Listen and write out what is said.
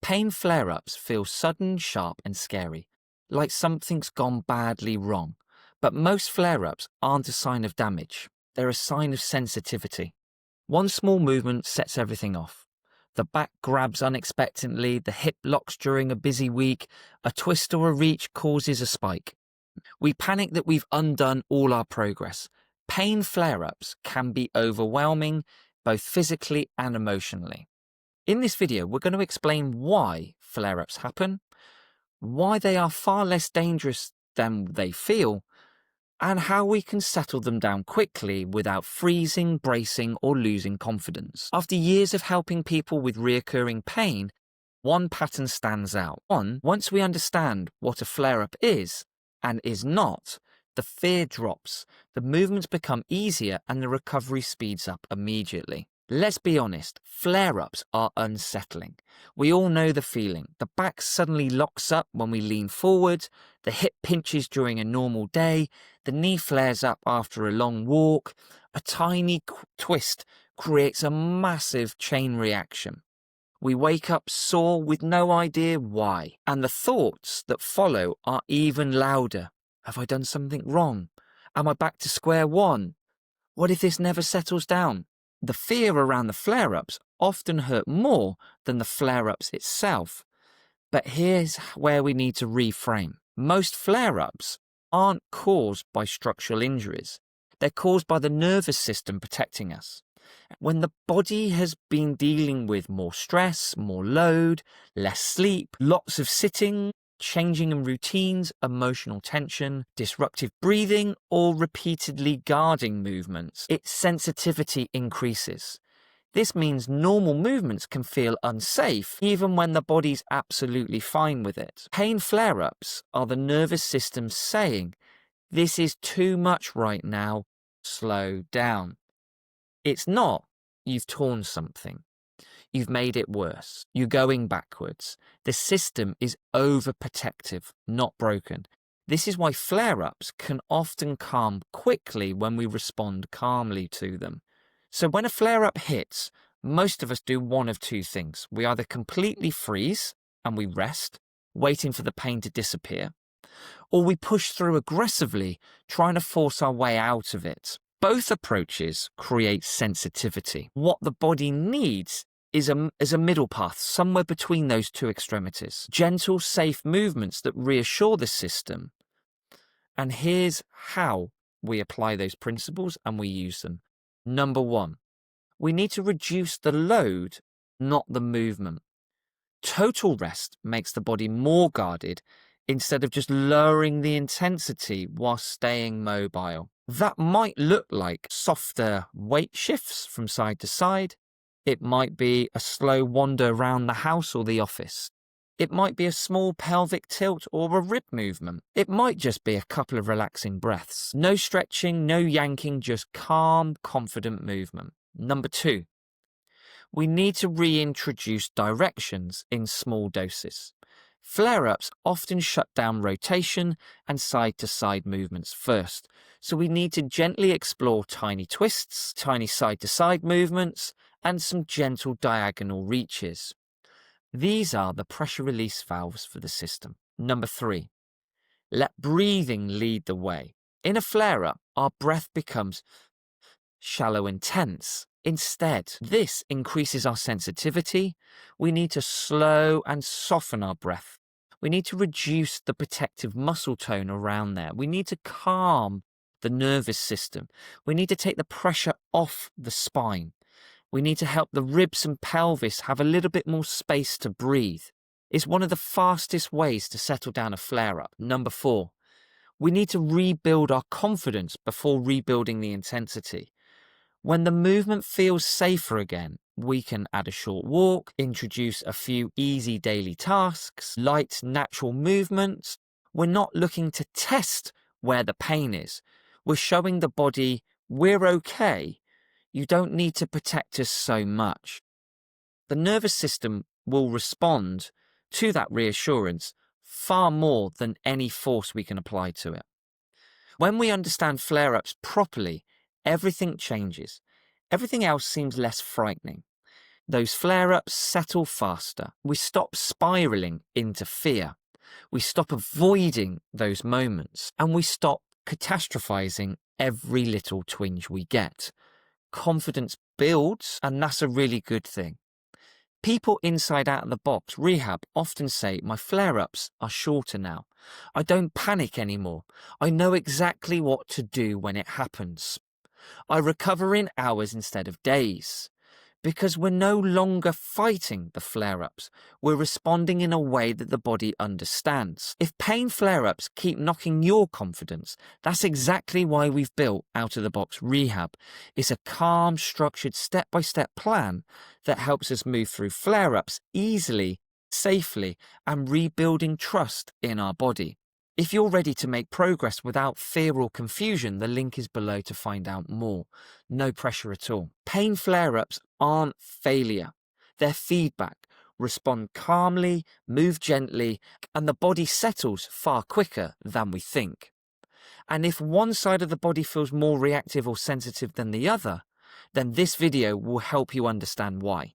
Pain flare-ups feel sudden, sharp and scary, like something's gone badly wrong. But most flare-ups aren't a sign of damage. They're a sign of sensitivity. One small movement sets everything off. The back grabs unexpectedly, the hip locks during a busy week, a twist or a reach causes a spike. We panic that we've undone all our progress. Pain flare-ups can be overwhelming, both physically and emotionally. In this video, we're going to explain why flare-ups happen, why they are far less dangerous than they feel, and how we can settle them down quickly without freezing, bracing, or losing confidence. After years of helping people with reoccurring pain, one pattern stands out. Once we understand what a flare-up is and is not, the fear drops, the movements become easier, and the recovery speeds up immediately. Let's be honest, flare-ups are unsettling. We all know the feeling. The back suddenly locks up when we lean forward, the hip pinches during a normal day, the knee flares up after a long walk. A tiny twist creates a massive chain reaction. We wake up sore with no idea why, and the thoughts that follow are even louder. Have I done something wrong? Am I back to square one? What if this never settles down? The fear around the flare-ups often hurt more than the flare-ups itself. But here's where we need to reframe. Most flare-ups aren't caused by structural injuries. They're caused by the nervous system protecting us. When the body has been dealing with more stress, more load, less sleep, lots of sitting, changing in routines, emotional tension, disruptive breathing, or repeatedly guarding movements, its sensitivity increases. This means normal movements can feel unsafe even when the body's absolutely fine with it. Pain flare-ups are the nervous system saying, "This is too much right now, slow down." It's not, "You've torn something. You've made it worse. You're going backwards." The system is overprotective, not broken. This is why flare-ups can often calm quickly when we respond calmly to them. So when a flare-up hits, most of us do one of two things. We either completely freeze and we rest, waiting for the pain to disappear, or we push through aggressively, trying to force our way out of it. Both approaches create sensitivity. What the body needs is a middle path, somewhere between those two extremities. Gentle, safe movements that reassure the system. And here's how we apply those principles and we use them. Number one, we need to reduce the load, not the movement. Total rest makes the body more guarded instead of just lowering the intensity while staying mobile. That might look like softer weight shifts from side to side. It might be a slow wander around the house or the office. It might be a small pelvic tilt or a rib movement. It might just be a couple of relaxing breaths. No stretching, no yanking, just calm, confident movement. Number two, we need to reintroduce directions in small doses. Flare-ups often shut down rotation and side-to-side movements first, so we need to gently explore tiny twists, tiny side-to-side movements, and some gentle diagonal reaches. These are the pressure release valves for the system. Number three, let breathing lead the way. In a flare-up, our breath becomes shallow and tense. Instead, this increases our sensitivity. We need to slow and soften our breath. We need to reduce the protective muscle tone around there. We need to calm the nervous system. We need to take the pressure off the spine. We need to help the ribs and pelvis have a little bit more space to breathe. It's one of the fastest ways to settle down a flare-up. Number four, we need to rebuild our confidence before rebuilding the intensity. When the movement feels safer again, we can add a short walk, introduce a few easy daily tasks, light natural movements. We're not looking to test where the pain is. We're showing the body we're okay. You don't need to protect us so much. The nervous system will respond to that reassurance far more than any force we can apply to it. When we understand flare-ups properly, everything changes. Everything else seems less frightening. Those flare-ups settle faster. We stop spiraling into fear. We stop avoiding those moments, and we stop catastrophizing every little twinge we get. Confidence builds, and that's a really good thing. People inside Out of the Box rehab often say, my flare-ups are shorter now. I don't panic anymore. I know exactly what to do when it happens. I recover in hours instead of days. Because we're no longer fighting the flare-ups. We're responding in a way that the body understands. If pain flare-ups keep knocking your confidence, that's exactly why we've built Out of the Box Rehab. It's a calm, structured, step-by-step plan that helps us move through flare-ups easily, safely, and rebuilding trust in our body. If you're ready to make progress without fear or confusion, the link is below to find out more. No pressure at all. Pain flare-ups aren't failure. They're feedback. Respond calmly, move gently, and the body settles far quicker than we think. And if one side of the body feels more reactive or sensitive than the other, then this video will help you understand why.